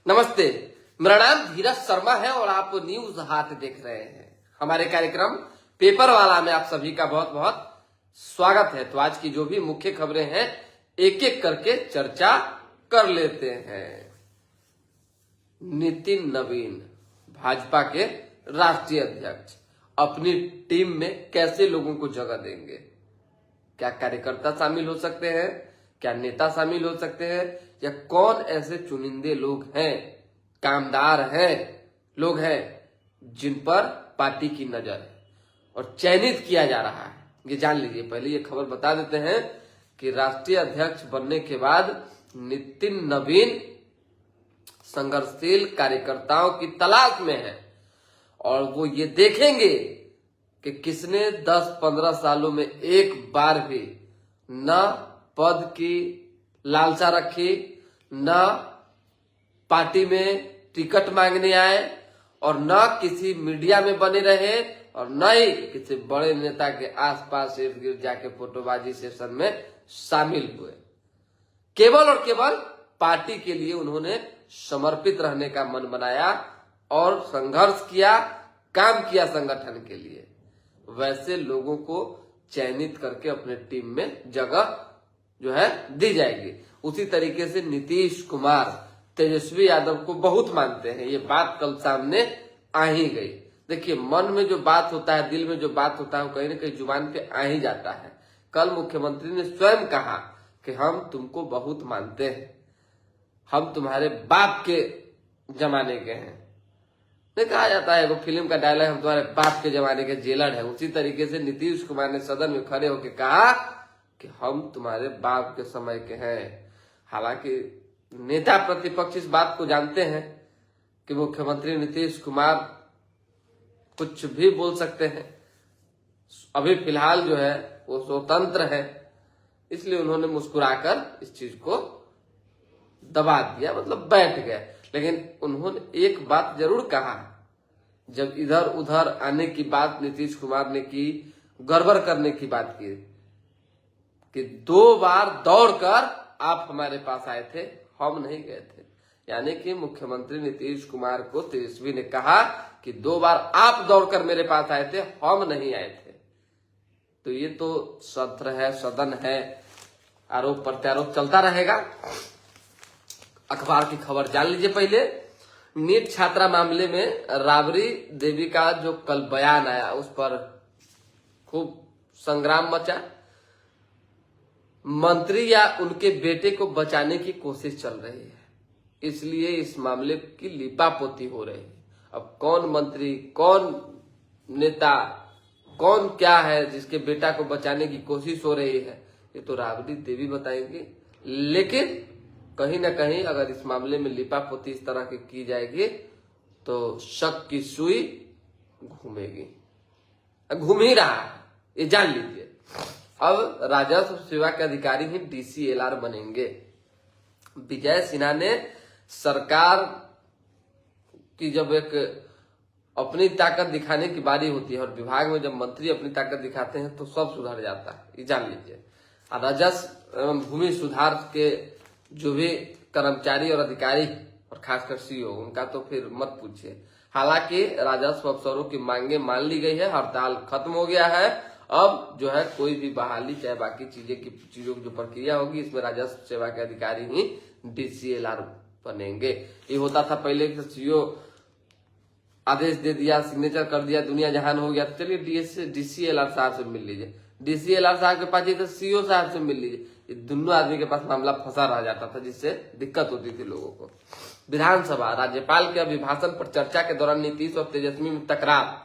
नमस्ते, मेरा नाम धीरज शर्मा है और आप न्यूज हाथ देख रहे हैं। हमारे कार्यक्रम पेपर वाला में आप सभी का बहुत बहुत स्वागत है। तो आज की जो भी मुख्य खबरें हैं एक एक करके चर्चा कर लेते हैं। नितिन नवीन भाजपा के राष्ट्रीय अध्यक्ष अपनी टीम में कैसे लोगों को जगह देंगे? क्या कार्यकर्ता शामिल हो सकते हैं? क्या नेता शामिल हो सकते हैं? या कौन ऐसे चुनिंदे लोग हैं, कामदार हैं, लोग हैं जिन पर पार्टी की नजर है और चयनित किया जा रहा है? ये जान लीजिए। पहले ये खबर बता देते हैं कि राष्ट्रीय अध्यक्ष बनने के बाद नितिन नवीन संघर्षशील कार्यकर्ताओं की तलाश में है और वो ये देखेंगे कि किसने 10-15 सालों में एक बार भी न पद की लालसा रखी, न पार्टी में टिकट मांगने आए और न किसी मीडिया में बने रहे और न ही किसी बड़े नेता के आसपास इर्द गिर्द जाके फोटोबाजी सेशन में शामिल हुए। केवल और केवल पार्टी के लिए उन्होंने समर्पित रहने का मन बनाया और संघर्ष किया, काम किया संगठन के लिए। वैसे लोगों को चयनित करके अपने टीम में जगह जो है दी जाएगी। उसी तरीके से नीतीश कुमार तेजस्वी यादव को बहुत मानते हैं। ये बात कल सामने आ ही गई। देखिए, मन में जो बात होता है, दिल में जो बात होता है, वो कहीं ना कहीं जुबान पे आ ही जाता है। कल मुख्यमंत्री ने स्वयं कहा कि हम तुमको बहुत मानते हैं, हम तुम्हारे बाप के जमाने के हैं। नहीं कहा जाता है वो फिल्म का डायलॉग, हम तुम्हारे बाप के जमाने के जेलर है। उसी तरीके से नीतीश कुमार ने सदन में खड़े होकर कहा कि हम तुम्हारे बाप के समय के हैं। हालांकि नेता प्रतिपक्ष इस बात को जानते हैं कि मुख्यमंत्री नीतीश कुमार कुछ भी बोल सकते हैं। अभी फिलहाल जो है वो स्वतंत्र है, इसलिए उन्होंने मुस्कुराकर इस चीज को दबा दिया, मतलब बैठ गए। लेकिन उन्होंने एक बात जरूर कहा, जब इधर उधर आने की बात नीतीश कुमार ने की, गड़बड़ करने की बात की कि 2 बार दौड़कर आप हमारे पास आए थे, हम नहीं गए थे। यानी कि मुख्यमंत्री नीतीश कुमार को तेजस्वी ने कहा कि 2 बार आप दौड़कर मेरे पास आए थे, हम नहीं आए थे। तो ये तो सत्र है, सदन है, आरोप प्रत्यारोप चलता रहेगा। अखबार की खबर जान लीजिए। पहले नीट छात्रा मामले में राबड़ी देवी का जो कल बयान आया, उस पर खूब संग्राम मचा। मंत्री या उनके बेटे को बचाने की कोशिश चल रही है, इसलिए इस मामले की लीपापोती हो रही है। अब कौन मंत्री, कौन नेता, कौन क्या है जिसके बेटा को बचाने की कोशिश हो रही है, ये तो राबड़ी देवी बताएंगे। लेकिन कहीं ना कहीं अगर इस मामले में लिपापोती इस तरह की जाएगी तो शक की सुई घूमेगी, घूम ही रहा है, ये जान लीजिए। अब राजस्व सेवा के अधिकारी ही DCLR बनेंगे। विजय सिन्हा ने सरकार की जब एक अपनी ताकत दिखाने की बारी होती है और विभाग में जब मंत्री अपनी ताकत दिखाते हैं तो सब सुधर जाता है, ये जान लीजिए। राजस्व एवं भूमि सुधार के जो भी कर्मचारी और अधिकारी और खासकर CEO, उनका तो फिर मत पूछिए। हालांकि राजस्व अफसरों की मांगे मान ली गई है, हड़ताल खत्म हो गया है। अब जो है कोई भी बहाली चाहे बाकी चीजों की जो प्रक्रिया होगी, इसमें राजस्व सेवा के अधिकारी ही DCLR बनेंगे। ये होता था पहले कि CEO आदेश दे दिया, सिग्नेचर कर दिया, दुनिया जहान हो गया, तो चलिए DCLR साहब से मिल लीजिए। DCLR साहब के पास तो CO साहब से मिल लीजिए। ये दोनों आदमी के पास मामला फंसा रह जाता था, जिससे दिक्कत होती थी लोगों को। विधानसभा राज्यपाल के अभिभाषण पर चर्चा के दौरान नीतीश और तेजस्वी में तकरार।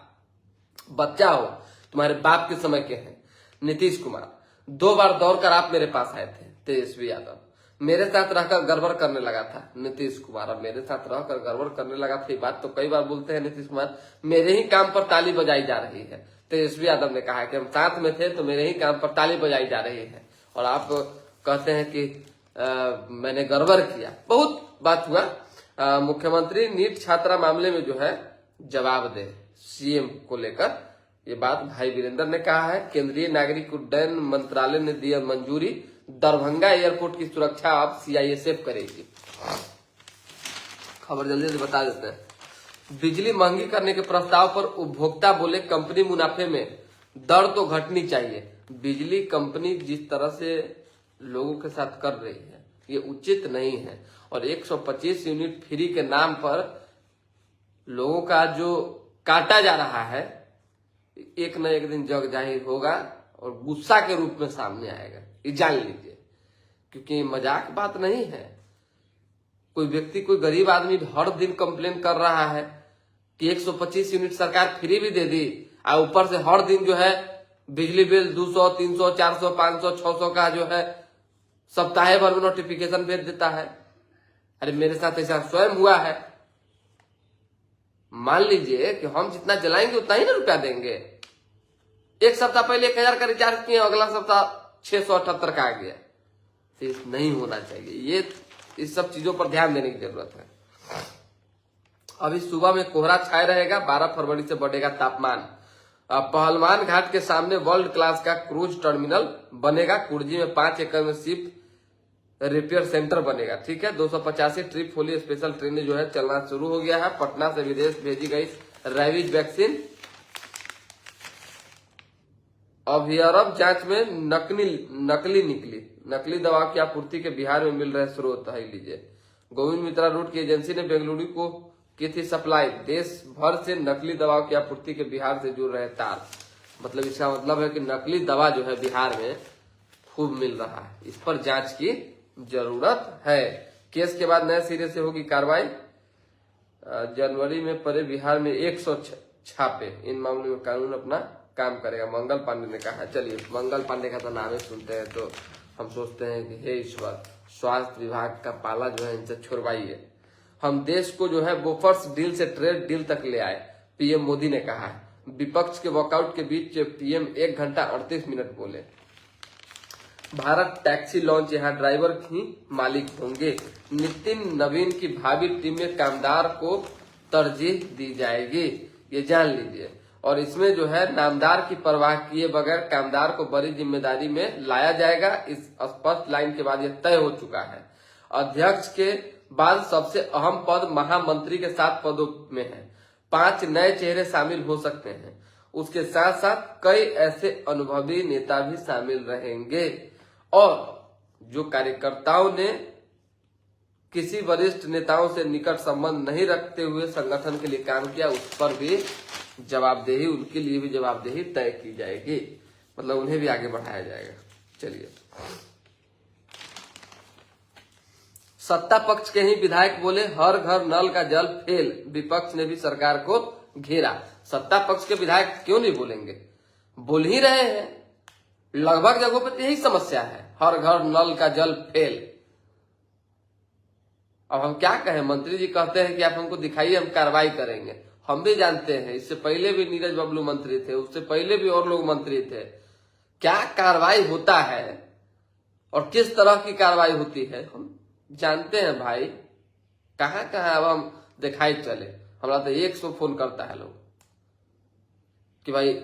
बच्चा हो, तुम्हारे बाप के समय के हैं। नीतीश कुमार, 2 बार दौड़कर आप मेरे पास आए थे। तेजस्वी यादव, मेरे साथ रहकर गड़बड़ करने लगा था। नीतीश कुमार, अब मेरे साथ रहकर गड़बड़ करने लगा था, ये बात तो कई बार बोलते हैं नीतीश कुमार। मेरे ही काम पर ताली बजाई जा रही है। तेजस्वी यादव ने कहा कि हम साथ में थे तो मेरे ही काम पर ताली बजाई जा रही है और आप कहते हैं कि मैंने गड़बड़ किया। बहुत बात हुआ। मुख्यमंत्री नीट छात्रा मामले में जो है जवाब दे CM को लेकर, ये बात भाई वीरेंद्र ने कहा है। केंद्रीय नागरिक उड्डयन मंत्रालय ने दिया मंजूरी, दरभंगा एयरपोर्ट की सुरक्षा अब CISF करेगी। खबर जल्दी से बता देते हैं। बिजली महंगी करने के प्रस्ताव पर उपभोक्ता बोले कंपनी मुनाफे में दर तो घटनी चाहिए। बिजली कंपनी जिस तरह से लोगों के साथ कर रही है ये उचित नहीं है, और 125 यूनिट फ्री के नाम पर लोगों का जो काटा जा रहा है एक न एक दिन जग जाहिर होगा और गुस्सा के रूप में सामने आएगा, ये जान लीजिए। क्योंकि मजाक बात नहीं है। कोई व्यक्ति, कोई गरीब आदमी हर दिन कंप्लेन कर रहा है कि 125 यूनिट सरकार फ्री भी दे दी और ऊपर से हर दिन जो है बिजली बिल 200, 300, 400, 500, 600 का जो है सप्ताह भर में नोटिफिकेशन भेज देता है। अरे मेरे साथ ऐसा स्वयं हुआ है। मान लीजिए कि हम जितना जलाएंगे उतना ही ना रुपया देंगे। एक सप्ताह पहले 1000 का रिचार्ज किए, अगला सप्ताह 678 का आ गया। तो नहीं होना चाहिए। ये इस सब चीजों पर ध्यान देने की जरूरत है। अभी सुबह में कोहरा छाया रहेगा। 12 फरवरी से बढ़ेगा तापमान। पहलवान घाट के सामने वर्ल्ड क्लास का क्रूज टर्मिनल बनेगा। कुर्जी में 5 एकड़ में शिप रिपेयर सेंटर बनेगा। ठीक है। 285 ट्रिप होली स्पेशल ट्रेनें जो है चलना शुरू हो गया है। पटना से विदेश भेजी गई रेबीज वैक्सीन। अभियारब जांच में नकली निकली। नकली दवा की आपूर्ति के बिहार में मिल रहे स्रोत है। लीजिए, गोविंद मित्रा रूट की एजेंसी ने बेंगलुरु को की थी सप्लाई। देश भर से नकली दवाओं की आपूर्ति के बिहार से जुड़ रहे तार। मतलब इसका मतलब है कि नकली दवा जो है बिहार में खूब मिल रहा है। इस पर जांच की जरूरत है। केस के बाद नए सिरे से होगी कार्रवाई। जनवरी में पड़े बिहार में 100 छापे। इन मामलों में कानून अपना काम करेगा, मंगल पांडे ने कहा। चलिए, मंगल पांडे का तो नाम ही सुनते हैं तो हम सोचते हैं कि हे ईश्वर, स्वास्थ्य विभाग का पाला जो है इनसे छुड़वाइए। हम देश को जो है बोफर्स डील से ट्रेड डील तक ले आए, पीएम मोदी ने कहा है। विपक्ष के वॉकआउट के बीच पीएम 1 घंटा 38 मिनट बोले। भारत टैक्सी लॉन्च, यहाँ ड्राइवर ही मालिक होंगे। नितिन नवीन की भावी टीम में कामदार को तरजीह दी जाएगी, ये जान लीजिए। और इसमें जो है नामदार की परवाह किए बगैर कामदार को बड़ी जिम्मेदारी में लाया जाएगा। इस स्पष्ट लाइन के बाद यह तय हो चुका है। अध्यक्ष के बाद सबसे अहम पद महामंत्री के 7 पदों में है। 5 नए चेहरे शामिल हो सकते हैं। उसके साथ साथ कई ऐसे अनुभवी नेता भी शामिल रहेंगे। और जो कार्यकर्ताओं ने किसी वरिष्ठ नेताओं से निकट संबंध नहीं रखते हुए संगठन के लिए काम किया, उस पर भी जवाबदेही, उनके लिए भी जवाबदेही तय की जाएगी। मतलब उन्हें भी आगे बढ़ाया जाएगा। चलिए, सत्ता पक्ष के ही विधायक बोले हर घर नल का जल फेल। विपक्ष ने भी सरकार को घेरा। सत्ता पक्ष के विधायक क्यों नहीं बोलेंगे? बोल ही रहे हैं। लगभग जगहों पर यही समस्या है, हर घर नल का जल फेल। अब हम क्या कहें? मंत्री जी कहते हैं कि आप हमको दिखाइए, हम कार्रवाई करेंगे। हम भी जानते हैं, इससे पहले भी नीरज बबलू मंत्री थे, उससे पहले भी और लोग मंत्री थे। क्या कार्रवाई होता है और किस तरह की कार्रवाई होती है हम जानते हैं भाई। कहाँ कहाँ अब हम दिखाई चले। हमारा तो 100 फोन करता है लोग कि भाई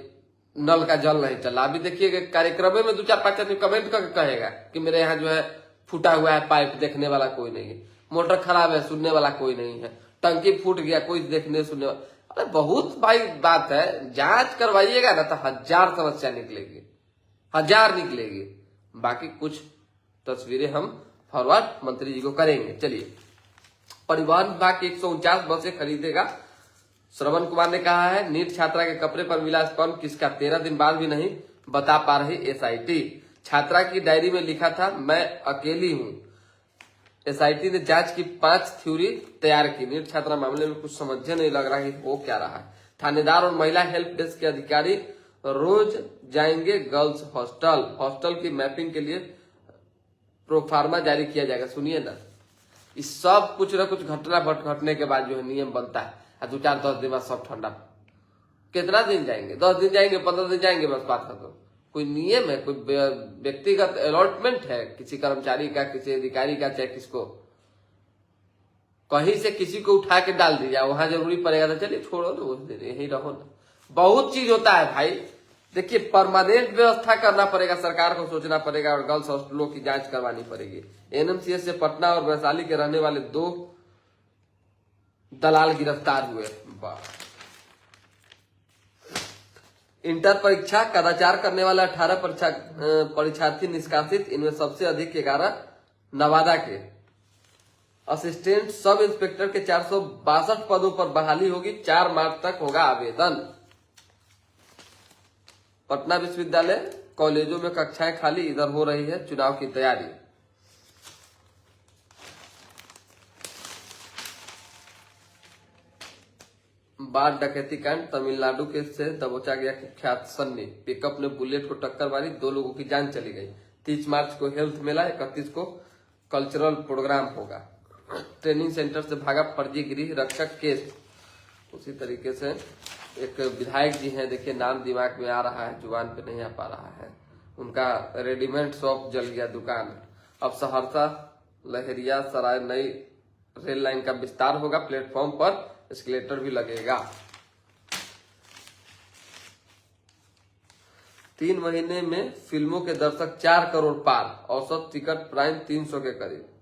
नल का जल नहीं चला। अभी देखिए कार्यक्रम में 2-4-5 आदमी कमेंट करके कहेगा कि मेरे यहाँ जो है फूटा हुआ है पाइप, देखने वाला कोई नहीं है। मोटर खराब है, सुनने वाला कोई नहीं है। टंकी फूट गया, कोई देखने सुनने वाला। अरे बहुत भाई बात है। जांच करवाइएगा ना तो 1000 समस्या निकलेगी, 1000 निकलेगी। बाकी कुछ तस्वीरें हम फॉरवर्ड मंत्री जी को करेंगे। चलिए, परिवहन विभाग 149 बसें खरीदेगा, श्रवण कुमार ने कहा है। नीट छात्रा के कपड़े पर मिला स्पर्म, किसका 13 दिन बाद भी नहीं बता पा रही एसआईटी। छात्रा की डायरी में लिखा था मैं अकेली हूं। एसआईटी ने जांच की 5 थ्योरी तैयार की। नीट छात्रा मामले में कुछ समझे नहीं लग रहा है वो क्या रहा है। थानेदार और महिला हेल्प डेस्क के अधिकारी रोज जाएंगे गर्ल्स हॉस्टल। हॉस्टल की मैपिंग के लिए प्रोफार्मा जारी किया जाएगा। सुनिए ना, इस सब कुछ न कुछ घटना घटने के बाद जो है नियम बनता है। 2-4-10 दिन बाद सब ठंडा। कितना दिन जाएंगे? 10 दिन जाएंगे, 15 दिन जाएंगे, बस बात खत्म। कोई नियम है? कोई व्यक्तिगत अलॉटमेंट है किसी कर्मचारी का, किसी अधिकारी का, चाहे किसको? कहीं से किसी को उठा के डाल दिया, वहां जरूरी पड़ेगा तो चलिए छोड़ो ना, उस दिन यही रहो ना। बहुत चीज होता है भाई। देखिए, परमानेंट व्यवस्था करना पड़ेगा, सरकार को सोचना पड़ेगा और गर्ल्स हॉस्टलों की जांच करवानी पड़ेगी। एनएमसीएच से पटना और वैशाली के रहने वाले 2 दलाल गिरफ्तार हुए। इंटर परीक्षा कदाचार करने वाले 18 परीक्षार्थी निष्कासित, इनमें सबसे अधिक 11 नवादा के। असिस्टेंट सब इंस्पेक्टर के 462 पदों पर बहाली होगी, 4 मार्च तक होगा आवेदन। पटना विश्वविद्यालय कॉलेजों में कक्षाएं खाली, इधर हो रही है चुनाव की तैयारी। बाढ़ डकैती कांड, तमिलनाडु के से दबोचा गया कुख्यात सन्नी। पिकअप ने बुलेट को टक्कर मारी, 2 लोगों की जान चली गई। 30 मार्च को हेल्थ मेला, 31 को कल्चरल प्रोग्राम होगा। ट्रेनिंग सेंटर से भागा फर्जी गृह रक्षक केस। उसी तरीके से एक विधायक जी हैं, देखिए नाम दिमाग में आ रहा है, जुबान पे नहीं आ पा रहा है, उनका रेडीमेड शॉप जल गया दुकान। अब सहरसा लहरिया सराय नई रेल लाइन का विस्तार होगा, प्लेटफॉर्म पर एस्केलेटर भी लगेगा। 3 महीने में फिल्मों के दर्शक 4 करोड़ पार, औसत टिकट प्राइस 300 के करीब।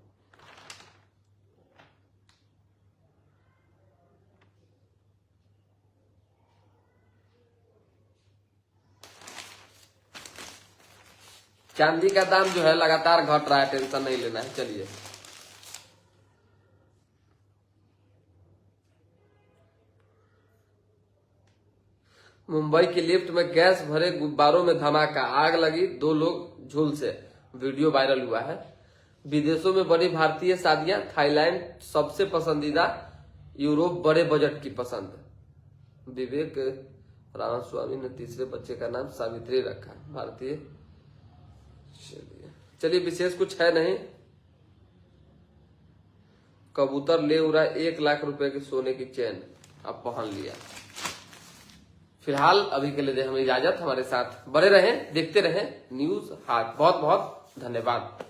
चांदी का दाम जो है लगातार घट रहा है, टेंशन नहीं लेना है। चलिए मुंबई की लिफ्ट में गैस भरे गुब्बारों में धमाका, आग लगी, 2 लोग झुलसे, वीडियो वायरल हुआ है। विदेशों में बड़ी भारतीय शादियां, थाईलैंड सबसे पसंदीदा, यूरोप बड़े बजट की पसंद। विवेक रामास्वामी ने तीसरे बच्चे का नाम सावित्री रखा, भारतीय। चलिए विशेष कुछ है नहीं। कबूतर ले उड़ा 1 लाख रुपए की सोने की चेन, अब पहन लिया। फिलहाल अभी के लिए हमें इजाजत, हमारे साथ बने रहें, देखते रहें न्यूज हाट। बहुत बहुत धन्यवाद।